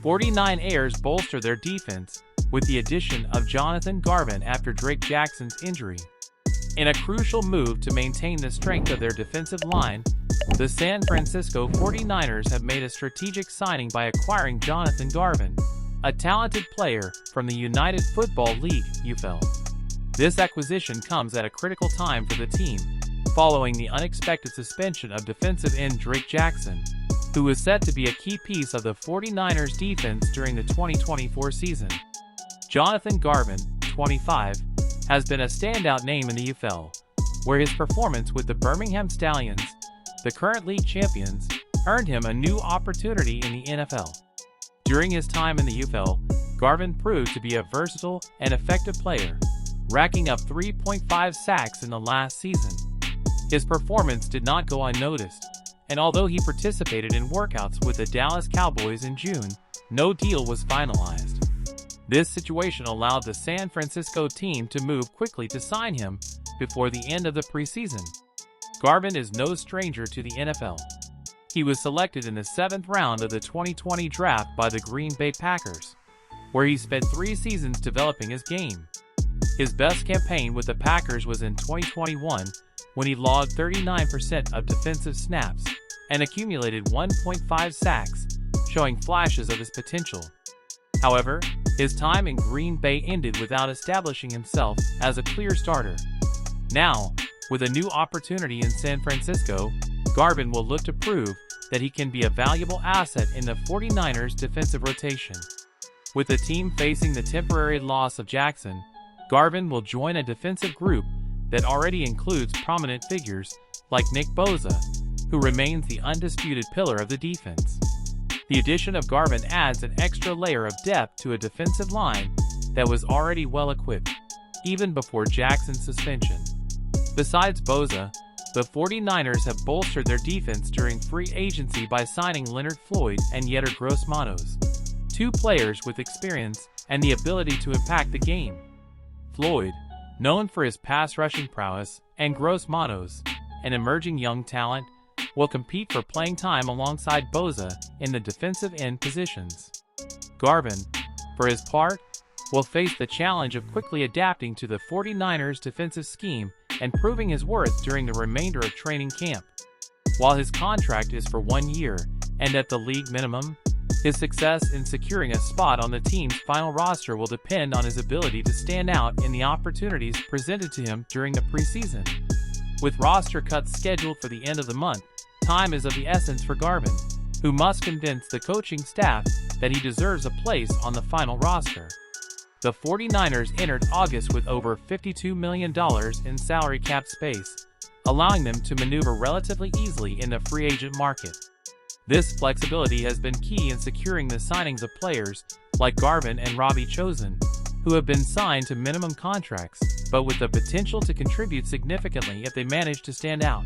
49ers bolster their defense with the addition of Jonathan Garvin after Drake Jackson's injury. In a crucial move to maintain the strength of their defensive line, the San Francisco 49ers have made a strategic signing by acquiring Jonathan Garvin, a talented player from the United Football League (UFL). This acquisition comes at a critical time for the team, following the unexpected suspension of defensive end Drake Jackson, who was set to be a key piece of the 49ers defense during the 2024 season. Jonathan Garvin, 25, has been a standout name in the UFL, where his performance with the Birmingham Stallions, the current league champions, earned him a new opportunity in the NFL. During his time in the UFL, Garvin proved to be a versatile and effective player, racking up 3.5 sacks in the last season. His performance did not go unnoticed, and although he participated in workouts with the Dallas Cowboys in June, no deal was finalized. This situation allowed the San Francisco team to move quickly to sign him before the end of the preseason. Garvin is no stranger to the NFL. He was selected in the 7th round of the 2020 draft by the Green Bay Packers, where he spent 3 seasons developing his game. His best campaign with the Packers was in 2021, when he logged 39% of defensive snaps and accumulated 1.5 sacks, showing flashes of his potential. However, his time in Green Bay ended without establishing himself as a clear starter. Now, with a new opportunity in San Francisco, Garvin will look to prove that he can be a valuable asset in the 49ers defensive rotation. With the team facing the temporary loss of Jackson, Garvin will join a defensive group that already includes prominent figures like Nick Bosa, who remains the undisputed pillar of the defense. The addition of Garvin adds an extra layer of depth to a defensive line that was already well equipped, even before Jackson's suspension. Besides Bosa, the 49ers have bolstered their defense during free agency by signing Leonard Floyd and Yetur Gross-Matos, 2 players with experience and the ability to impact the game. Floyd, known for his pass rushing prowess, and Gross-Matos, an emerging young talent, will compete for playing time alongside Bosa in the defensive end positions. Garvin, for his part, will face the challenge of quickly adapting to the 49ers defensive scheme and proving his worth during the remainder of training camp. While his contract is for 1 year and at the league minimum, his success in securing a spot on the team's final roster will depend on his ability to stand out in the opportunities presented to him during the preseason. With roster cuts scheduled for the end of the month, time is of the essence for Garvin, who must convince the coaching staff that he deserves a place on the final roster. The 49ers entered August with over $52 million in salary cap space, allowing them to maneuver relatively easily in the free agent market. This flexibility has been key in securing the signings of players like Garvin and Robbie Chosen, who have been signed to minimum contracts, but with the potential to contribute significantly if they manage to stand out.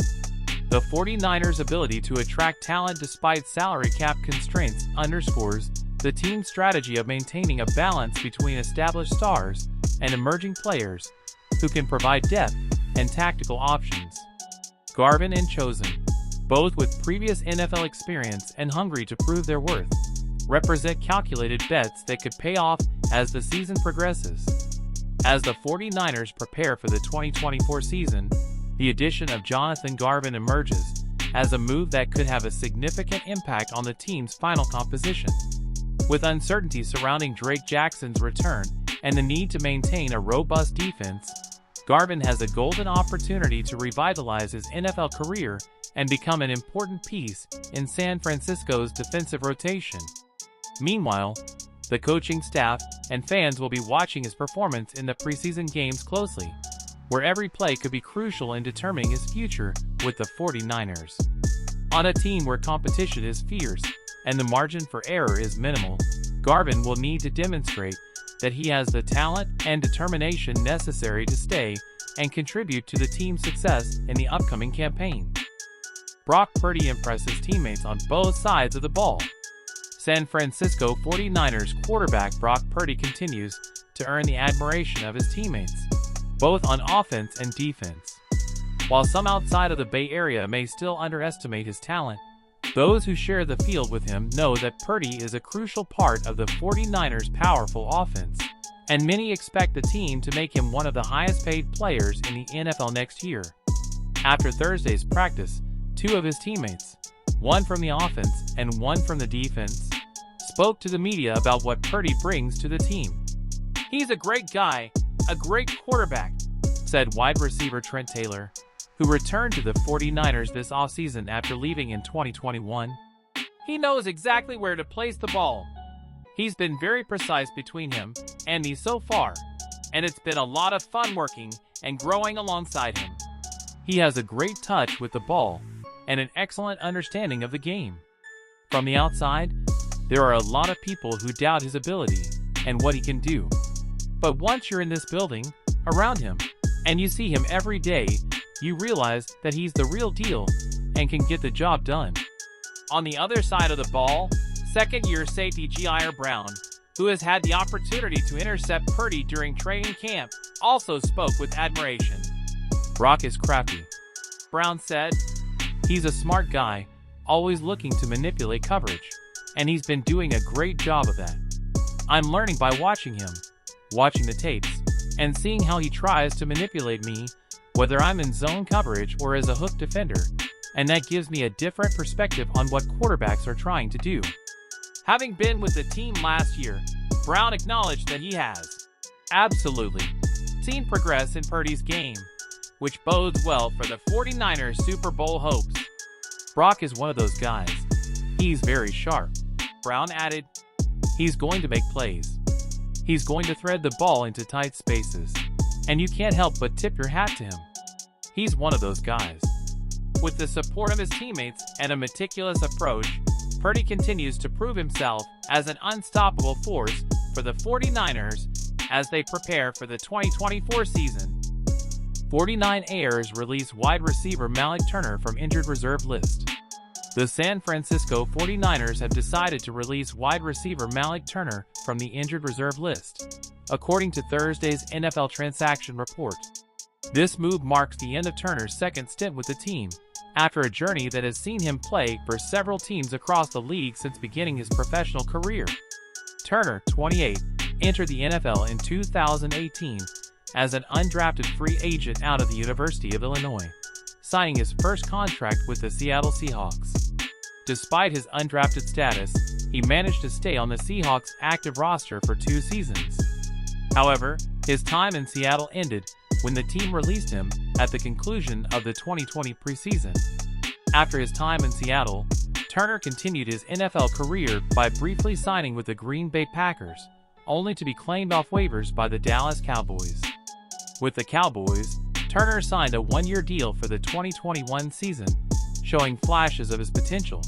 The 49ers' ability to attract talent despite salary cap constraints underscores the team's strategy of maintaining a balance between established stars and emerging players who can provide depth and tactical options. Garvin and Chosen, both with previous NFL experience and hungry to prove their worth, represent calculated bets that could pay off as the season progresses. As the 49ers prepare for the 2024 season, the addition of Jonathan Garvin emerges as a move that could have a significant impact on the team's final composition. With uncertainty surrounding Drake Jackson's return and the need to maintain a robust defense, Garvin has a golden opportunity to revitalize his NFL career and become an important piece in San Francisco's defensive rotation. Meanwhile, the coaching staff and fans will be watching his performance in the preseason games closely, where every play could be crucial in determining his future with the 49ers. On a team where competition is fierce and the margin for error is minimal, Garvin will need to demonstrate that he has the talent and determination necessary to stay and contribute to the team's success in the upcoming campaign. Brock Purdy impresses teammates on both sides of the ball. San Francisco 49ers quarterback Brock Purdy continues to earn the admiration of his teammates, both on offense and defense. While some outside of the Bay Area may still underestimate his talent, Those who share the field with him know that Purdy is a crucial part of the 49ers' powerful offense, and many expect the team to make him one of the highest-paid players in the NFL next year. After Thursday's practice, two of his teammates, one from the offense and one from the defense, spoke to the media about what Purdy brings to the team. "He's a great guy, a great quarterback," said wide receiver Trent Taylor, who returned to the 49ers this offseason after leaving in 2021. "He knows exactly where to place the ball. He's been very precise between him and me so far, and it's been a lot of fun working and growing alongside him. He has a great touch with the ball and an excellent understanding of the game." From the outside, there are a lot of people who doubt his ability and what he can do. But once you're in this building, around him, and you see him every day, you realize that he's the real deal and can get the job done. On the other side of the ball, second-year safety Jair Brown, who has had the opportunity to intercept Purdy during training camp, also spoke with admiration. "Brock is crafty," Brown said. "He's a smart guy, always looking to manipulate coverage, and he's been doing a great job of that. I'm learning by watching him, watching the tapes, and seeing how he tries to manipulate me, whether I'm in zone coverage or as a hook defender, and that gives me a different perspective on what quarterbacks are trying to do." Having been with the team last year, Brown acknowledged that he has absolutely seen progress in Purdy's game, which bodes well for the 49ers' Super Bowl hopes. "Brock is one of those guys. He's very sharp," Brown added. "He's going to make plays. He's going to thread the ball into tight spaces, and you can't help but tip your hat to him. He's one of those guys." With the support of his teammates and a meticulous approach, Purdy continues to prove himself as an unstoppable force for the 49ers as they prepare for the 2024 season. 49ers release wide receiver Malik Turner from injured reserve list. The San Francisco 49ers have decided to release wide receiver Malik Turner from the injured reserve list, according to Thursday's NFL transaction report. This move marks the end of Turner's second stint with the team, after a journey that has seen him play for several teams across the league since beginning his professional career. Turner, 28, entered the NFL in 2018 as an undrafted free agent out of the University of Illinois, signing his first contract with the Seattle Seahawks. Despite his undrafted status, he managed to stay on the Seahawks' active roster for 2 seasons. However, his time in Seattle ended when the team released him at the conclusion of the 2020 preseason. After his time in Seattle, Turner continued his NFL career by briefly signing with the Green Bay Packers, only to be claimed off waivers by the Dallas Cowboys. With the Cowboys, Turner signed a 1-year deal for the 2021 season, showing flashes of his potential.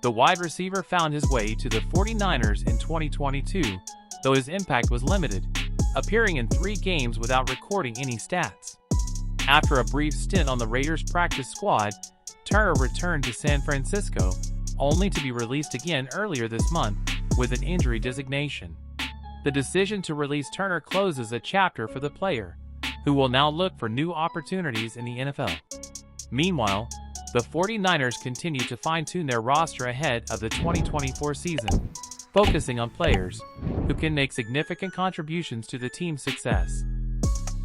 The wide receiver found his way to the 49ers in 2022, though his impact was limited, appearing in 3 games without recording any stats. After a brief stint on the Raiders practice squad, Turner returned to San Francisco, only to be released again earlier this month with an injury designation. The decision to release Turner closes a chapter for the player, who will now look for new opportunities in the NFL. Meanwhile, the 49ers continue to fine-tune their roster ahead of the 2024 season, focusing on players who can make significant contributions to the team's success.